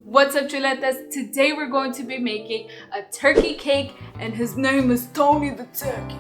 What's up, chuletas? Today we're going to be making a turkey cake, and his name is Tony the Turkey.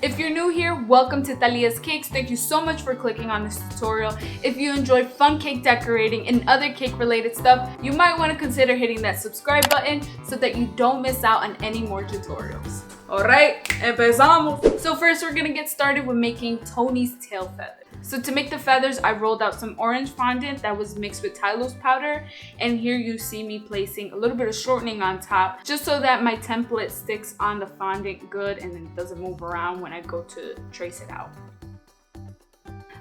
If you're new here, welcome to Thalias Cakes. Thank you so much for clicking on this tutorial. If you enjoy fun cake decorating and other cake related stuff, you might want to consider hitting that subscribe button so that you don't miss out on any more tutorials. Alright, empezamos! So first we're gonna get started with making Tony's tail feather. So to make the feathers, I rolled out some orange fondant that was mixed with Thalias powder, and here you see me placing a little bit of shortening on top just so that my template sticks on the fondant good and it doesn't move around when I go to trace it out.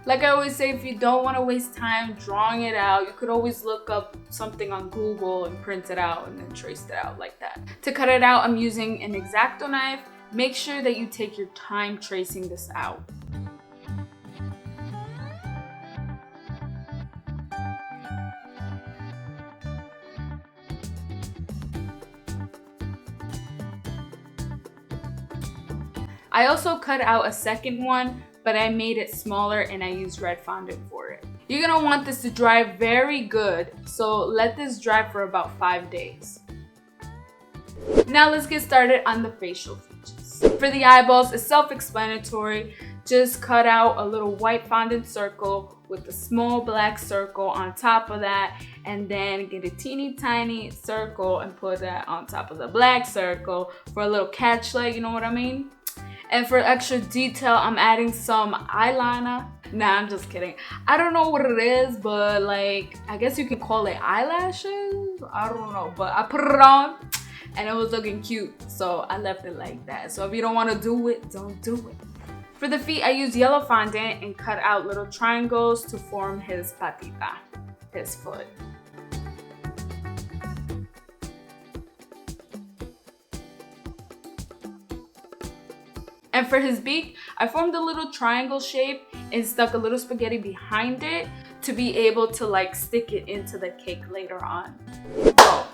Like I always say, if you don't want to waste time drawing it out, you could always look up something on Google and print it out and then trace it out like that. To cut it out, I'm using an X-Acto knife. Make sure that you take your time tracing this out. I also cut out a second one, but I made it smaller and I used red fondant for it. You're gonna want this to dry very good, so let this dry for about 5 days. Now let's get started on the facial features. For the eyeballs, it's self-explanatory. Just cut out a little white fondant circle with a small black circle on top of that, and then get a teeny tiny circle and put that on top of the black circle for a little catch light, you know what I mean? And for extra detail, I'm adding some eyeliner. Nah, I'm just kidding. I don't know what it is, but like, I guess you can call it eyelashes. I don't know, but I put it on and it was looking cute, so I left it like that. So if you don't want to do it, don't do it. For the feet, I used yellow fondant and cut out little triangles to form his patita, his foot. And for his beak, I formed a little triangle shape and stuck a little spaghetti behind it to be able to like stick it into the cake later on. So,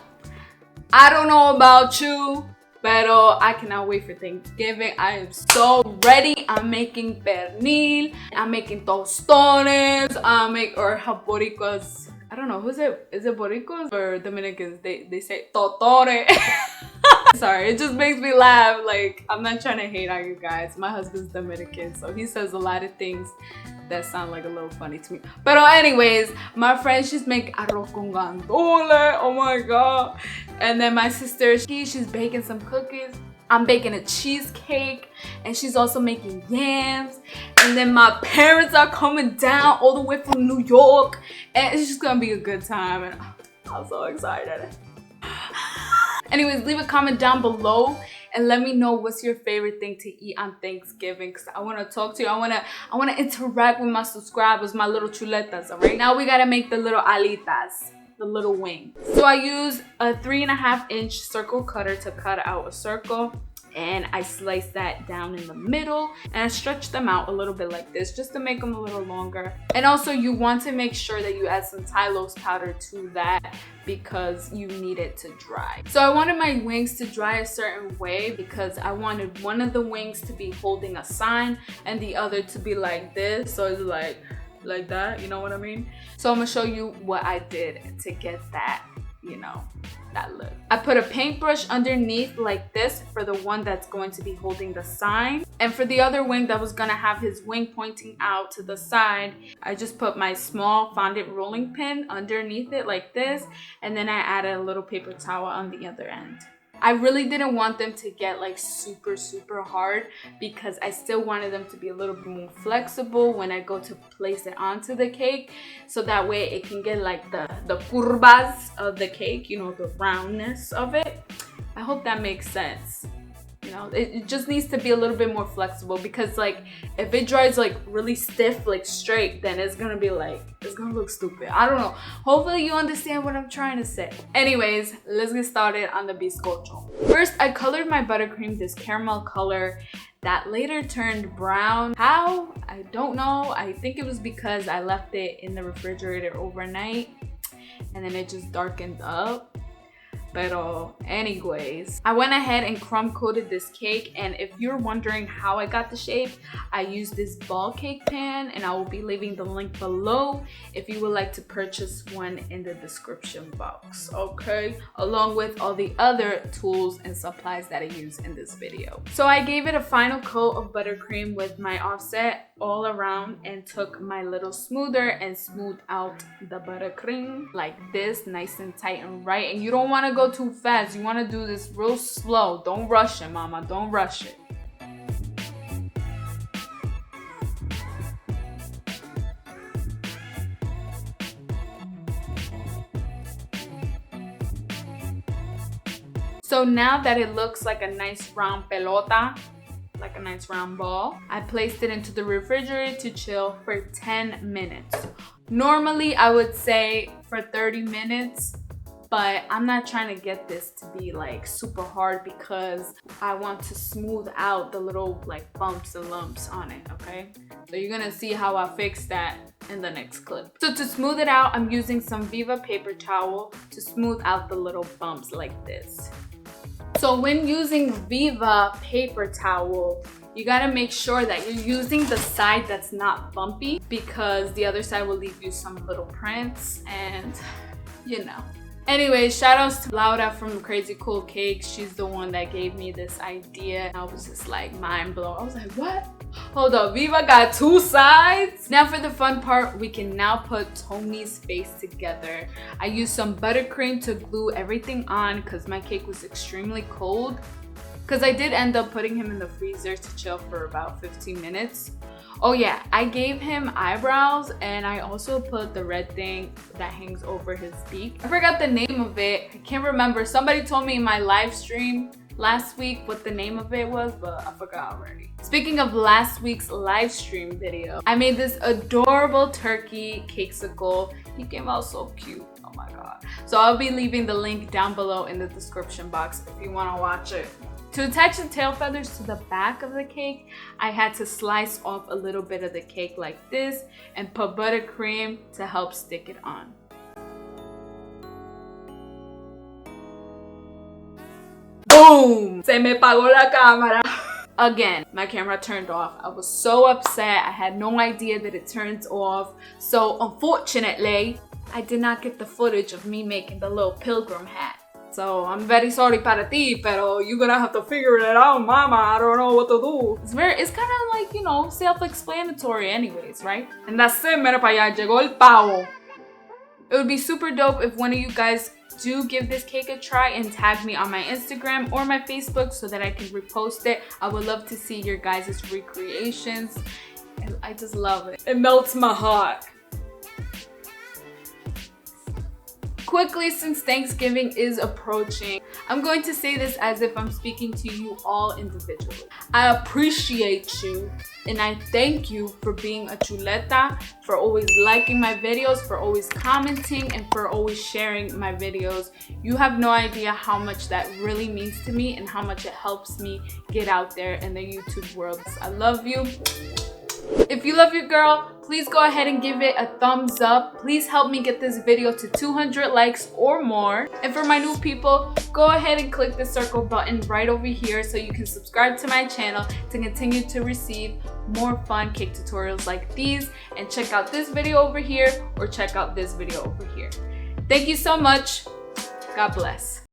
I don't know about you, but I cannot wait for Thanksgiving. I am so ready. I'm making pernil, I'm making tostones, or Boricuas. I don't know, who's it? Is it Boricuas or Dominicans? They say totore. Sorry, it just makes me laugh. Like, I'm not trying to hate on you guys. My husband's Dominican, so he says a lot of things that sound like a little funny to me. But anyways, my friend, she's making arroz con gandules. Oh my god. And then my sister, she's baking some cookies. I'm baking a cheesecake, and she's also making yams. And then my parents are coming down all the way from New York, and it's just gonna be a good time, and I'm so excited. Anyways, leave a comment down below and let me know what's your favorite thing to eat on Thanksgiving, because I want to talk to you. I want to interact with my subscribers, my little chuletas. All right, now we got to make the little alitas, the little wing. So I used a 3.5-inch circle cutter to cut out a circle, and I sliced that down in the middle, and I stretched them out a little bit like this just to make them a little longer. And also, you want to make sure that you add some Thalias powder to that because you need it to dry. So I wanted my wings to dry a certain way because I wanted one of the wings to be holding a sign and the other to be like this. So it's like that, you know what I mean? So I'm gonna show you what I did to get that, you know, that look. I put a paintbrush underneath like this for the one that's going to be holding the sign. And for the other wing that was gonna have his wing pointing out to the side, I just put my small fondant rolling pin underneath it like this. And then I added a little paper towel on the other end. I really didn't want them to get like super hard because I still wanted them to be a little bit more flexible when I go to place it onto the cake, so that way it can get like the curvas of the cake, you know, the roundness of it. I hope that makes sense. You know, it just needs to be a little bit more flexible because like if it dries like really stiff, like straight, then it's gonna be like, it's gonna look stupid. I don't know. Hopefully you understand what I'm trying to say. Anyways, let's get started on the bizcocho. First, I colored my buttercream this caramel color that later turned brown. How? I don't know. I think it was because I left it in the refrigerator overnight and then it just darkened up. Pero anyways, I went ahead and crumb coated this cake, and if you're wondering how I got the shape, I used this ball cake pan, and I will be leaving the link below if you would like to purchase one in the description box, okay? Along with all the other tools and supplies that I use in this video. So I gave it a final coat of buttercream with my offset all around and took my little smoother and smoothed out the buttercream like this, nice and tight and right. And you don't want to go too fast. You want to do this real slow. Don't rush it, mama. Don't rush it. So now that it looks like a nice round pelota, like a nice round ball, I placed it into the refrigerator to chill for 10 minutes. Normally I would say for 30 minutes, but I'm not trying to get this to be like super hard because I want to smooth out the little like bumps and lumps on it, okay? So you're gonna see how I fix that in the next clip. So to smooth it out, I'm using some Viva paper towel to smooth out the little bumps like this. So when using Viva paper towel, you gotta make sure that you're using the side that's not bumpy, because the other side will leave you some little prints and you know. Anyway, shout outs to Laura from Crazy Cool Cakes. She's the one that gave me this idea. I was just like mind blown. I was like, what? Hold up, Viva got two sides? Now for the fun part, we can now put Tony's face together. I used some buttercream to glue everything on because my cake was extremely cold. Because I did end up putting him in the freezer to chill for about 15 minutes. Oh yeah, I gave him eyebrows, and I also put the red thing that hangs over his beak. I forgot the name of it. I can't remember. Somebody told me in my live stream last week what the name of it was, but I forgot already. Speaking of last week's live stream video, I made this adorable turkey cakesicle. He came out so cute. Oh my god. So I'll be leaving the link down below in the description box if you want to watch it. To attach the tail feathers to the back of the cake, I had to slice off a little bit of the cake like this and put buttercream to help stick it on. Boom! Se me pagó la cámara. Again, my camera turned off. I was so upset. I had no idea that it turns off. So unfortunately, I did not get the footage of me making the little pilgrim hat. So I'm very sorry para ti, pero you're gonna have to figure it out, mama. I don't know what to do. It's kind of like, you know, self-explanatory anyways, right? And that's it, mira pa allá, llegó el pavo. It would be super dope if one of you guys do give this cake a try and tag me on my Instagram or my Facebook so that I can repost it. I would love to see your guys' recreations. And I just love it. It melts my heart. Quickly, since Thanksgiving is approaching, I'm going to say this as if I'm speaking to you all individually. I appreciate you and I thank you for being a chuleta, for always liking my videos, for always commenting, and for always sharing my videos. You have no idea how much that really means to me and how much it helps me get out there in the YouTube world. I love you. If you love your girl, please go ahead and give it a thumbs up. Please help me get this video to 200 likes or more. And for my new people, go ahead and click the circle button right over here so you can subscribe to my channel to continue to receive more fun cake tutorials like these. And check out this video over here or check out this video over here. Thank you so much. God bless.